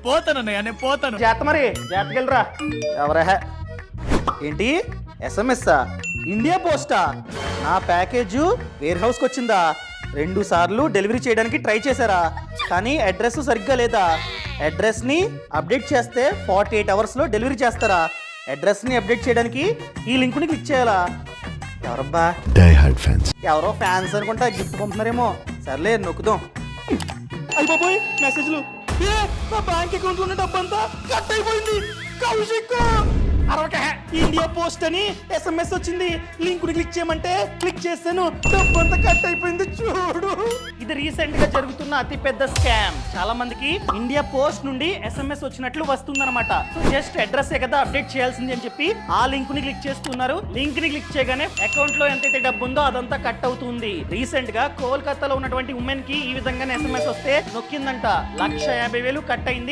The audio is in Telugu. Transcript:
నేను పోతాను. జాత మరి జాతకెళ్ళరా. ఎవరా ఏంటి SMS ఇండియా పోస్టా? నా ప్యాకేజు వేర్ హౌస్కి వచ్చిందా? 2 సార్లు డెలివరీ చేయడానికి ట్రై చేశారా, కానీ అడ్రస్ సరిగ్గా లేదా? అడ్రస్ని అప్డేట్ చేస్తే 48 అవర్స్లో డెలివరీ చేస్తారా? అడ్రస్ని అప్డేట్ చేయడానికి ఈ లింక్ని క్లిక్ చేయాలా? ఎవరబ్బా? ఎవరో ఫ్యాన్స్ అనుకుంటా గిఫ్ట్ పంపుతున్నారేమో. సర్లే నొక్కుదాం. అయిపోయి మెసేజ్లు. నా బ్యాంక్ అకౌంట్ లో ఉన్న డబ్బంతా కట్ అయిపోయింది. కౌశిక్ ఇండియా పోస్ట్ అని SMS వచ్చింది. లింక్ ని క్లిక్ చేయమంటే క్లిక్ చేస్తాను, డబ్బంతా కట్ అయిపోయింది. చూడు, ఇది రీసెంట్ గా జరుగుతున్న అతి పెద్ద స్కామ్. చాలా మందికి ఇండియా పోస్ట్ నుండి SMS వచ్చినట్లు వస్తుందన్నమాట. సో జస్ట్ అడ్రస్ కదా అప్డేట్ చేయాల్సింది అని చెప్పి ఆ లింక్ ని క్లిక్ చేస్తున్నారు. లింక్ ని క్లిక్ చేయగానే అకౌంట్ లో ఎంతైతే డబ్బు ఉందో అదంతా కట్ అవుతుంది. రీసెంట్ గా కోల్కతాలో ఉన్నటువంటి ఉమెన్ కి ఈ విధంగానే SMS వస్తే నొక్కిందంట. 1,50,000 కట్ అయింది.